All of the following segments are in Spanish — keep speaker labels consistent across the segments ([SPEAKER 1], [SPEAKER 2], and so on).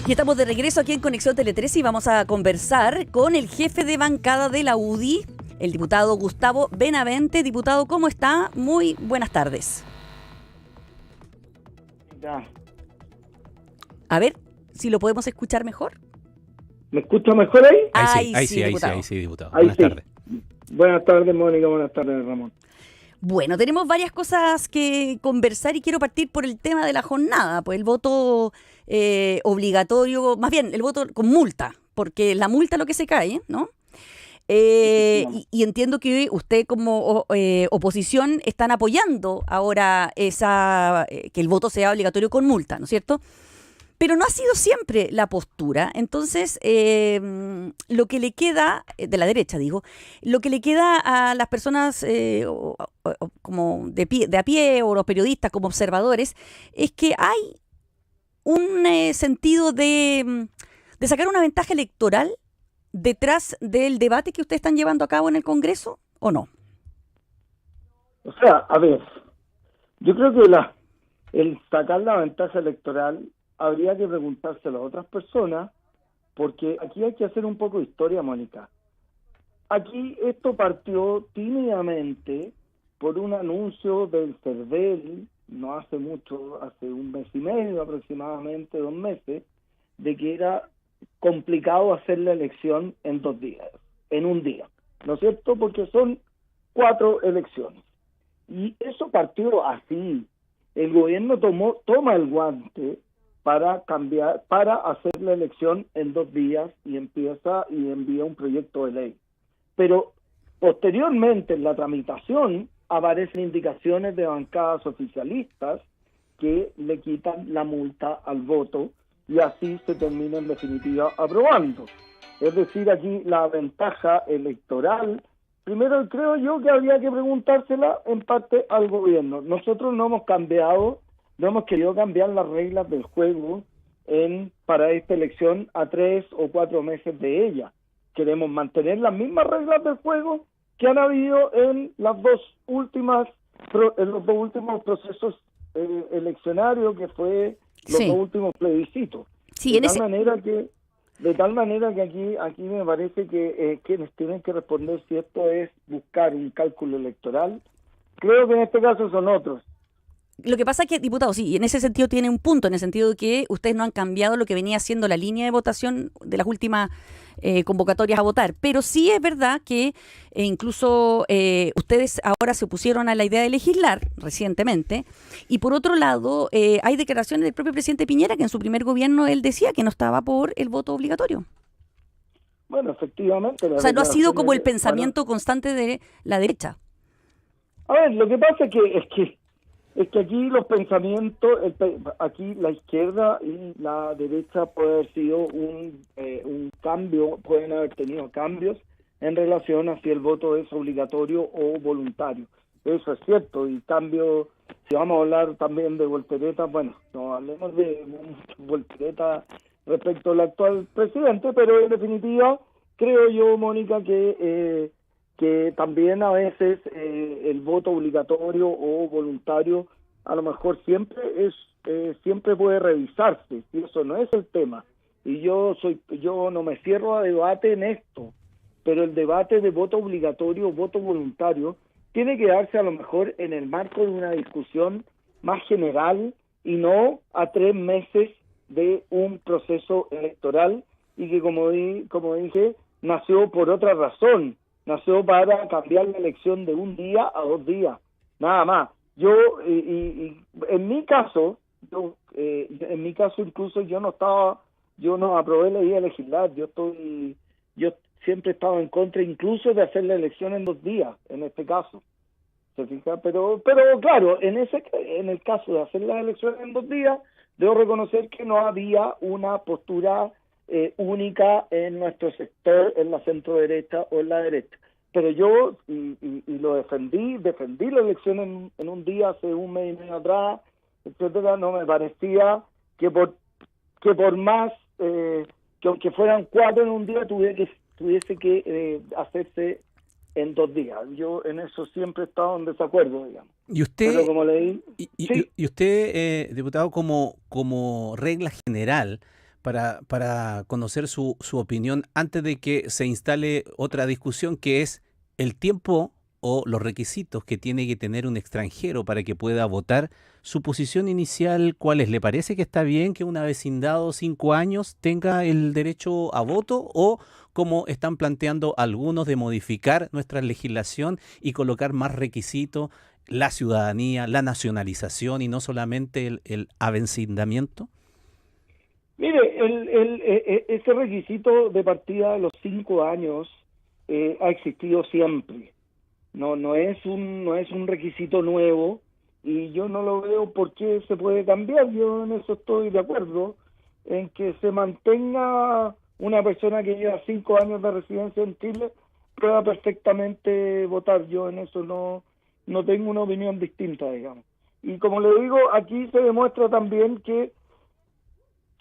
[SPEAKER 1] Y estamos de regreso aquí en Conexión Tele 13 y vamos a conversar con el jefe de bancada de la UDI, el diputado Gustavo Benavente. Diputado, ¿cómo está? Muy buenas tardes.
[SPEAKER 2] Ya.
[SPEAKER 1] A ver si lo podemos escuchar mejor.
[SPEAKER 2] ¿Me escucha mejor ahí?
[SPEAKER 3] Ahí sí, diputado.
[SPEAKER 2] Ahí
[SPEAKER 3] Buenas
[SPEAKER 2] sí.
[SPEAKER 3] tardes.
[SPEAKER 2] Buenas tardes, Mónica. Buenas tardes, Ramón.
[SPEAKER 1] Bueno, tenemos varias cosas que conversar y quiero partir por el tema de la jornada, pues el voto obligatorio, más bien el voto con multa, porque la multa es lo que se cae, ¿no? Y entiendo que usted como oposición están apoyando ahora que el voto sea obligatorio con multa, ¿no es cierto? Pero no ha sido siempre la postura. Entonces, lo que le queda, de la derecha digo, lo que le queda a las personas como de a pie o los periodistas como observadores, es que hay un sentido de sacar una ventaja electoral detrás del debate que ustedes están llevando a cabo en el Congreso, ¿o no?
[SPEAKER 2] O sea, a ver, yo creo que el sacar la ventaja electoral habría que preguntárselo a otras personas, porque aquí hay que hacer un poco de historia, Mónica. Aquí esto partió tímidamente por un anuncio del CERVEL, no hace mucho, hace un mes y medio aproximadamente, 2 meses, de que era complicado hacer la elección en 2 días, en un día, ¿no es cierto? Porque son 4 elecciones. Y eso partió así. El gobierno toma el guante para hacer la elección en 2 días y envía un proyecto de ley. Pero posteriormente en la tramitación aparecen indicaciones de bancadas oficialistas que le quitan la multa al voto y así se termina en definitiva aprobando. Es decir, aquí la ventaja electoral, primero creo yo que habría que preguntársela en parte al gobierno. Nosotros no hemos querido cambiar las reglas del juego para esta elección a 3 o 4 meses de ella. Queremos mantener las mismas reglas del juego que han habido en los 2 últimos procesos eleccionarios, que fue los 2 últimos plebiscitos.
[SPEAKER 1] Sí,
[SPEAKER 2] de tal manera que aquí me parece que quienes tienen que responder si esto es buscar un cálculo electoral, creo que en este caso son otros.
[SPEAKER 1] Lo que pasa es que, diputado, sí, en ese sentido tiene un punto, en el sentido de que ustedes no han cambiado lo que venía siendo la línea de votación de las últimas convocatorias a votar, pero sí es verdad que incluso ustedes ahora se opusieron a la idea de legislar recientemente, y por otro lado hay declaraciones del propio presidente Piñera que en su primer gobierno él decía que no estaba por el voto obligatorio.
[SPEAKER 2] Bueno, efectivamente.
[SPEAKER 1] O sea, no ha sido como el pensamiento constante de la derecha.
[SPEAKER 2] A ver, lo que pasa es que aquí los pensamientos, aquí la izquierda y la derecha puede haber sido un cambio, pueden haber tenido cambios en relación a si el voto es obligatorio o voluntario. Eso es cierto, y cambio, si vamos a hablar también de volteretas, bueno, no hablemos de volteretas respecto al actual presidente, pero en definitiva creo yo, Mónica, que también a veces el voto obligatorio o voluntario a lo mejor siempre puede revisarse, y eso no es el tema. Y yo no me cierro a debate en esto, pero el debate de voto obligatorio o voto voluntario tiene que darse a lo mejor en el marco de una discusión más general y no a 3 meses de un proceso electoral, y que como dije, nació por otra razón. Nació para cambiar la elección de 1 día a 2 días, nada más. En mi caso incluso yo no aprobé la idea de legislar. Yo siempre he estado en contra incluso de hacer la elección en 2 días, en este caso. ¿Se fija? Pero claro, en el caso de hacer las elecciones en 2 días, debo reconocer que no había una postura única en nuestro sector, en la centro derecha o en la derecha. Pero yo lo defendí la elección en 1 día hace 1 mes y medio atrás, etcétera. No me parecía que por más que aunque fueran 4 en 1 día tuviese que hacerse en 2 días. Yo en eso siempre he estado en desacuerdo, digamos.
[SPEAKER 3] Y usted,
[SPEAKER 2] pero como leí,
[SPEAKER 3] y usted, diputado, como regla general, para conocer su opinión antes de que se instale otra discusión, que es el tiempo o los requisitos que tiene que tener un extranjero para que pueda votar. Su posición inicial, ¿cuál es? ¿Le parece que está bien que una vecindad de 5 años tenga el derecho a voto, o como están planteando algunos de modificar nuestra legislación y colocar más requisitos, la ciudadanía, la nacionalización y no solamente el avecindamiento?
[SPEAKER 2] Mire, ese requisito de partida de los 5 años ha existido siempre. No es un requisito nuevo, y yo no lo veo por qué se puede cambiar. Yo en eso estoy de acuerdo, en que se mantenga una persona que lleva 5 años de residencia en Chile pueda perfectamente votar. Yo en eso no tengo una opinión distinta, digamos. Y como le digo, aquí se demuestra también que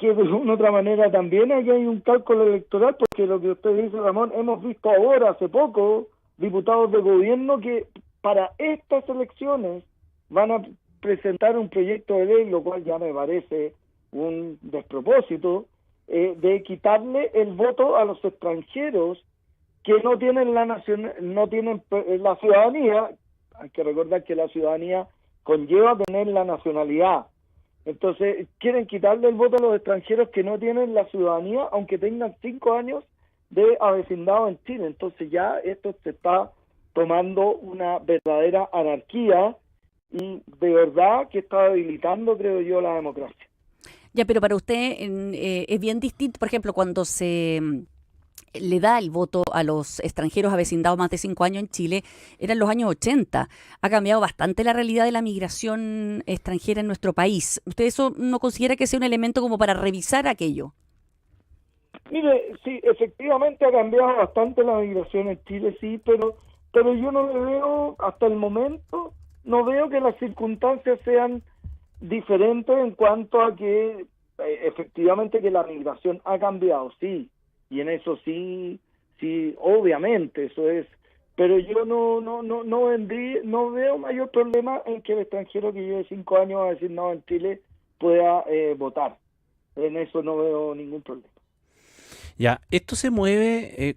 [SPEAKER 2] de una u otra manera también aquí hay un cálculo electoral, porque lo que usted dice, Ramón, hemos visto ahora, hace poco, diputados de gobierno que para estas elecciones van a presentar un proyecto de ley, lo cual ya me parece un despropósito, de quitarle el voto a los extranjeros que no tienen la ciudadanía. Hay que recordar que la ciudadanía conlleva tener la nacionalidad. Entonces, quieren quitarle el voto a los extranjeros que no tienen la ciudadanía, aunque tengan 5 años de avecindado en Chile. Entonces ya esto se está tomando una verdadera anarquía, y de verdad que está debilitando, creo yo, la democracia.
[SPEAKER 1] Ya, pero para usted es bien distinto, por ejemplo, cuando se le da el voto a los extranjeros avecindados más de 5 años en Chile, eran los años 80. Ha cambiado bastante la realidad de la migración extranjera en nuestro país. ¿Usted eso no considera que sea un elemento como para revisar aquello?
[SPEAKER 2] Mire, sí, efectivamente ha cambiado bastante la migración en Chile, sí, pero yo no le veo, hasta el momento, no veo que las circunstancias sean diferentes en cuanto a que efectivamente que la migración ha cambiado, sí, y en eso sí, obviamente, eso es, pero yo no veo mayor problema en que el extranjero que lleve 5 años asignado en Chile pueda votar. En eso no veo ningún problema.
[SPEAKER 3] Ya, esto se mueve,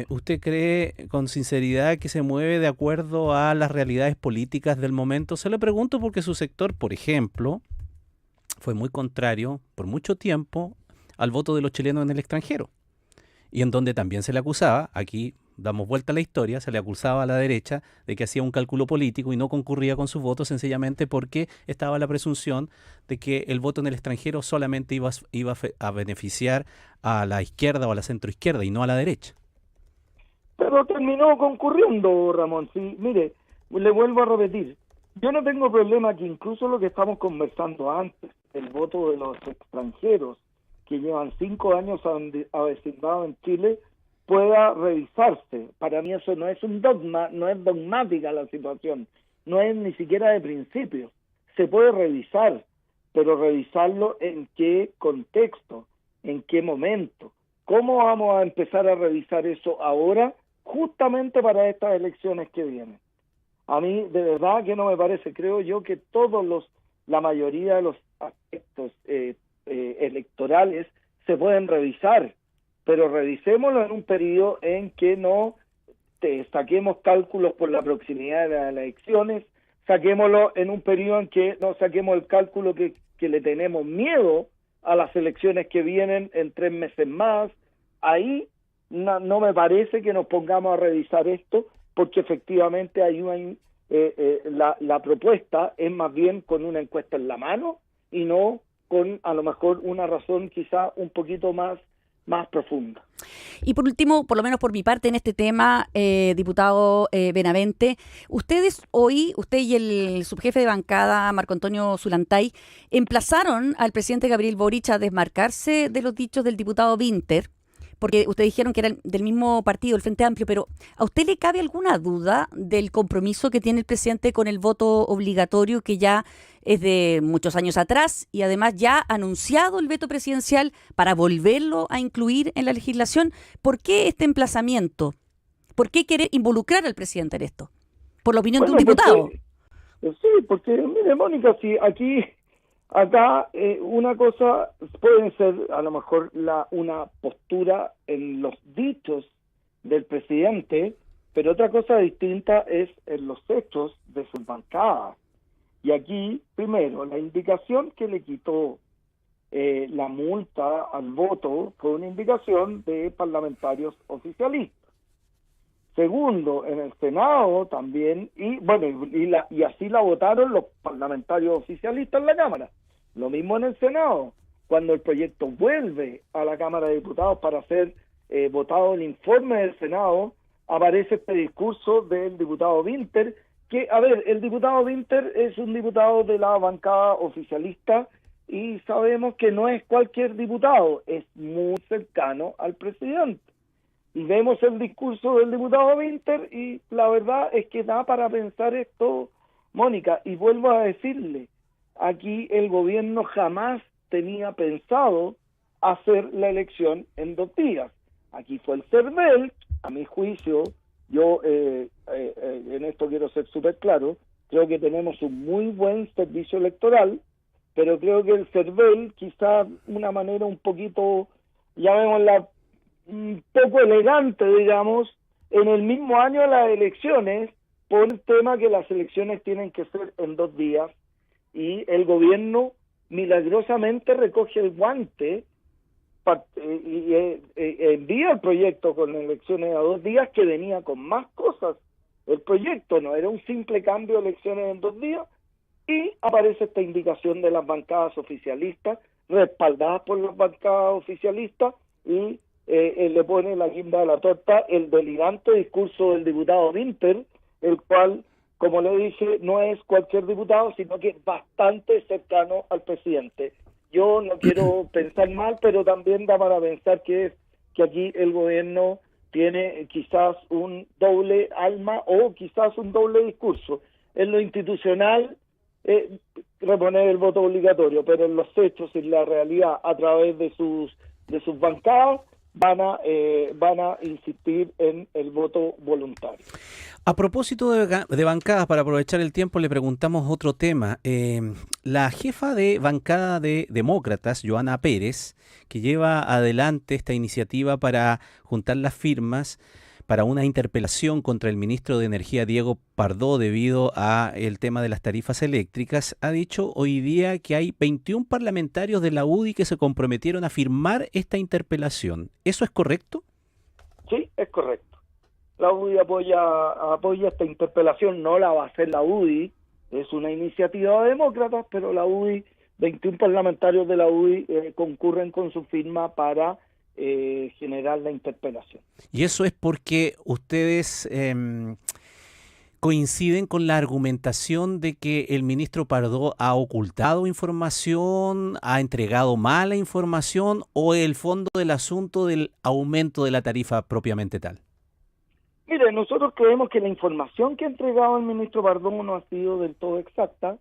[SPEAKER 3] ¿usted cree con sinceridad que se mueve de acuerdo a las realidades políticas del momento? Se lo pregunto porque su sector, por ejemplo, fue muy contrario por mucho tiempo al voto de los chilenos en el extranjero, y en donde también se le acusaba, aquí damos vuelta a la historia, se le acusaba a la derecha de que hacía un cálculo político y no concurría con su voto sencillamente porque estaba la presunción de que el voto en el extranjero solamente iba a beneficiar a la izquierda o a la centroizquierda y no a la derecha.
[SPEAKER 2] Pero terminó concurriendo, Ramón. Sí, mire, le vuelvo a repetir, yo no tengo problema que incluso lo que estamos conversando antes, el voto de los extranjeros que llevan 5 años avecindados en Chile, pueda revisarse. Para mí eso no es un dogma, no es dogmática la situación, no es ni siquiera de principio. Se puede revisar, pero revisarlo en qué contexto, en qué momento. ¿Cómo vamos a empezar a revisar eso ahora, justamente para estas elecciones que vienen? A mí de verdad que no me parece. Creo yo que la mayoría de los aspectos electorales se pueden revisar, pero revisémoslo en un periodo en que no saquemos cálculos por la proximidad de las elecciones, saquémoslo en un periodo en que no saquemos el cálculo que le tenemos miedo a las elecciones que vienen en 3 meses más. Ahí no me parece que nos pongamos a revisar esto, porque efectivamente la propuesta es más bien con una encuesta en la mano y no con a lo mejor una razón quizá un poquito más profunda.
[SPEAKER 1] Y por último, por lo menos por mi parte en este tema, diputado Benavente, ustedes hoy, usted y el subjefe de bancada, Marco Antonio Zulantay, emplazaron al presidente Gabriel Boric a desmarcarse de los dichos del diputado Winter, porque ustedes dijeron que era del mismo partido, el Frente Amplio, pero ¿a usted le cabe alguna duda del compromiso que tiene el presidente con el voto obligatorio, que ya es de muchos años atrás, y además ya ha anunciado el veto presidencial para volverlo a incluir en la legislación? ¿Por qué este emplazamiento? ¿Por qué quiere involucrar al presidente en esto? ¿Por la opinión de un diputado?
[SPEAKER 2] Sí, porque mire, Mónica, si aquí Acá una cosa puede ser a lo mejor una postura en los dichos del presidente, pero otra cosa distinta es en los hechos de sus bancadas. Y aquí, primero, la indicación que le quitó la multa al voto fue una indicación de parlamentarios oficialistas. Segundo, en el Senado también, y así la votaron los parlamentarios oficialistas en la Cámara. Lo mismo en el Senado, cuando el proyecto vuelve a la Cámara de Diputados para ser votado el informe del Senado, aparece este discurso del diputado Winter, que, a ver, el diputado Winter es un diputado de la bancada oficialista y sabemos que no es cualquier diputado, es muy cercano al presidente. Y vemos el discurso del diputado Winter y la verdad es que da para pensar esto, Mónica, y vuelvo a decirle, aquí el gobierno jamás tenía pensado hacer la elección en 2 días. Aquí fue el CERVEL, a mi juicio, yo en esto quiero ser súper claro, creo que tenemos un muy buen servicio electoral, pero creo que el CERVEL, quizá una manera un poquito, llamémosla, un poco elegante, digamos, en el mismo año de las elecciones, por el tema que las elecciones tienen que ser en 2 días, y el gobierno milagrosamente recoge el guante y envía el proyecto con elecciones a 2 días, que venía con más cosas. El proyecto no era un simple cambio de elecciones en 2 días, y aparece esta indicación de las bancadas oficialistas, respaldadas por las bancadas oficialistas, y le pone la guinda de la torta el delirante discurso del diputado Winter, el cual, como le dije, no es cualquier diputado, sino que es bastante cercano al presidente. Yo no quiero pensar mal, pero también da para pensar que aquí el gobierno tiene quizás un doble alma o quizás un doble discurso. En lo institucional, reponer el voto obligatorio, pero en los hechos y la realidad, a través de sus bancadas, van a insistir en el voto voluntario.
[SPEAKER 3] A propósito de bancadas, para aprovechar el tiempo, le preguntamos otro tema. La jefa de bancada de Demócratas, Johanna Pérez, que lleva adelante esta iniciativa para juntar las firmas para una interpelación contra el ministro de Energía, Diego Pardo, debido a el tema de las tarifas eléctricas, ha dicho hoy día que hay 21 parlamentarios de la UDI que se comprometieron a firmar esta interpelación. ¿Eso es correcto?
[SPEAKER 2] Sí, es correcto. La UDI apoya esta interpelación, no la va a hacer la UDI, es una iniciativa de demócratas, pero la UDI, 21 parlamentarios de la UDI concurren con su firma para generar la interpelación.
[SPEAKER 3] Y eso es porque ustedes coinciden con la argumentación de que el ministro Pardo ha ocultado información, ha entregado mala información, o el fondo del asunto del aumento de la tarifa propiamente tal.
[SPEAKER 2] Mire, nosotros creemos que la información que ha entregado el ministro Pardo no ha sido del todo exacta,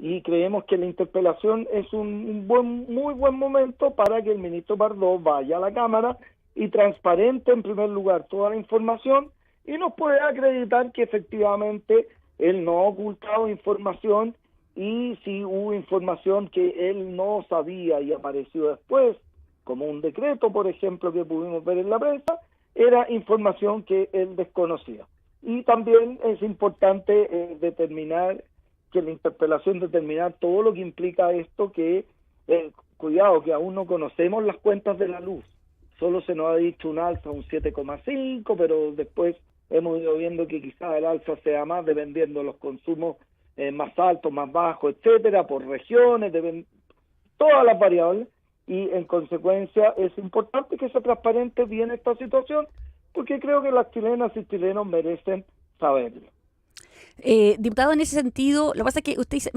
[SPEAKER 2] y creemos que la interpelación es un muy buen momento para que el ministro Pardo vaya a la Cámara y transparente en primer lugar toda la información y nos pueda acreditar que efectivamente él no ha ocultado información, y si hubo información que él no sabía y apareció después, como un decreto, por ejemplo, que pudimos ver en la prensa, era información que él desconocía. Y también es importante determinar que la interpelación determinar todo lo que implica esto, que cuidado, que aún no conocemos las cuentas de la luz, solo se nos ha dicho un alza un 7,5, pero después hemos ido viendo que quizás el alza sea más dependiendo de los consumos más altos, más bajos, etcétera, por regiones, todas las variables, y en consecuencia es importante que se transparente bien esta situación, porque creo que las chilenas y chilenos merecen saberlo.
[SPEAKER 1] Diputado, en ese sentido, lo que pasa es que usted dice,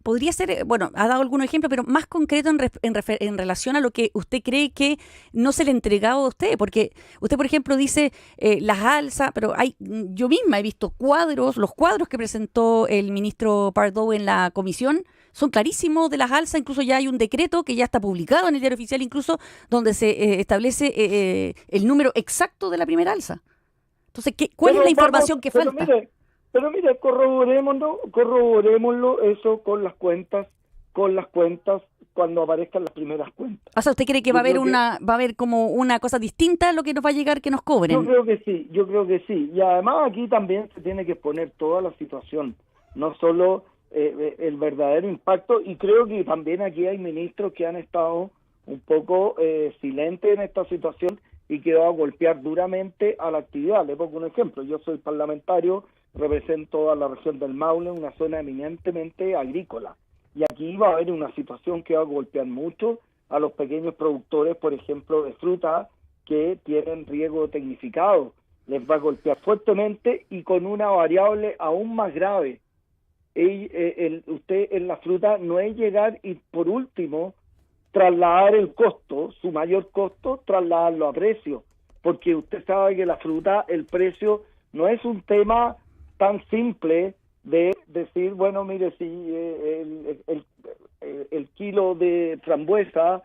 [SPEAKER 1] podría ser, bueno, ha dado algunos ejemplos, pero más concreto en relación a lo que usted cree que no se le ha entregado a usted, porque usted, por ejemplo, dice las alzas, pero yo misma he visto los cuadros que presentó el ministro Pardo en la comisión, son clarísimos de las alzas. Incluso ya hay un decreto que ya está publicado en el Diario Oficial, incluso donde se establece el número exacto de la primera alza. Entonces, ¿cuál es la información que falta?
[SPEAKER 2] Pero mire, corroborémoslo eso con las cuentas con las cuentas cuando aparezcan las primeras cuentas.
[SPEAKER 1] O sea, ¿usted cree que va a haber como una cosa distinta a lo que nos va a llegar que nos cobren?
[SPEAKER 2] Yo creo que sí. Y además aquí también se tiene que exponer toda la situación, no solo el verdadero impacto, y creo que también aquí hay ministros que han estado un poco silentes en esta situación y que va a golpear duramente a la actividad. Le pongo un ejemplo: yo soy parlamentario, represento a la región del Maule, una zona eminentemente agrícola, y aquí va a haber una situación que va a golpear mucho a los pequeños productores, por ejemplo, de fruta, que tienen riego tecnificado. Les va a golpear fuertemente y con una variable aún más grave. Usted en la fruta no es llegar y, por último, trasladar el costo, su mayor costo, trasladarlo a precio, porque usted sabe que la fruta, el precio no es un tema tan simple de decir, bueno, mire, si el kilo de frambuesa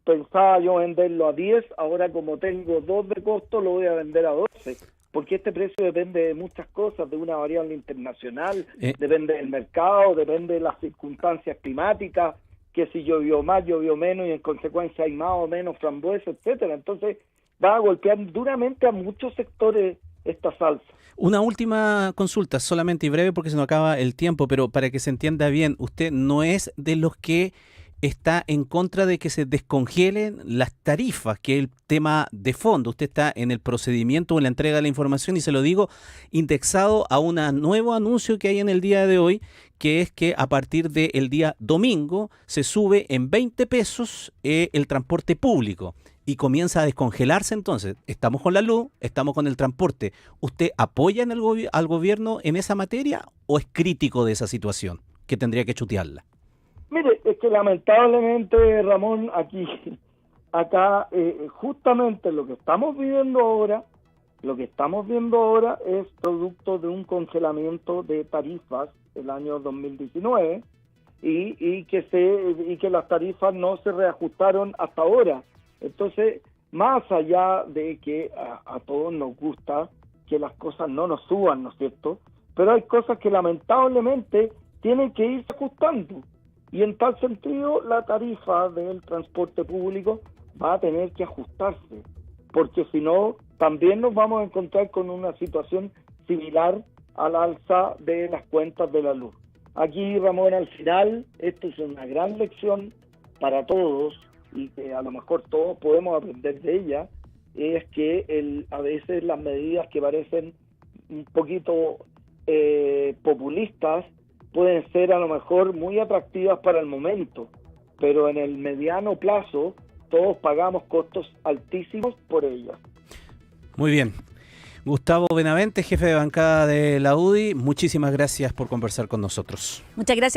[SPEAKER 2] pensaba yo venderlo a 10, ahora como tengo 2 de costo lo voy a vender a 12, porque este precio depende de muchas cosas, de una variable internacional, depende del mercado, depende de las circunstancias climáticas, que si llovió más, llovió menos, y en consecuencia hay más o menos frambuesa, etcétera. Entonces va a golpear duramente a muchos sectores esta salsa.
[SPEAKER 3] Una última consulta, solamente y breve porque se nos acaba el tiempo, pero para que se entienda bien, usted no es de los que está en contra de que se descongelen las tarifas, que es el tema de fondo. Usted está en el procedimiento o en la entrega de la información, y se lo digo indexado a un nuevo anuncio que hay en el día de hoy, que es que a partir del día domingo se sube en 20 pesos el transporte público y comienza a descongelarse. Entonces, estamos con la luz, estamos con el transporte. ¿Usted apoya al gobierno en esa materia o es crítico de esa situación que tendría que chutearla?
[SPEAKER 2] Mire, es que lamentablemente, Ramón, acá justamente lo que estamos viendo ahora es producto de un congelamiento de tarifas el año 2019 y que las tarifas no se reajustaron hasta ahora. Entonces, más allá de que a todos nos gusta que las cosas no nos suban, ¿no es cierto? Pero hay cosas que lamentablemente tienen que irse ajustando. Y en tal sentido, la tarifa del transporte público va a tener que ajustarse, porque si no, también nos vamos a encontrar con una situación similar al alza de las cuentas de la luz. Aquí, Ramón, al final, esto es una gran lección para todos, y que a lo mejor todos podemos aprender de ella, es que a veces las medidas que parecen un poquito populistas pueden ser a lo mejor muy atractivas para el momento, pero en el mediano plazo todos pagamos costos altísimos por ellas.
[SPEAKER 3] Muy bien. Gustavo Benavente, jefe de bancada de la UDI, muchísimas gracias por conversar con nosotros.
[SPEAKER 1] Muchas gracias.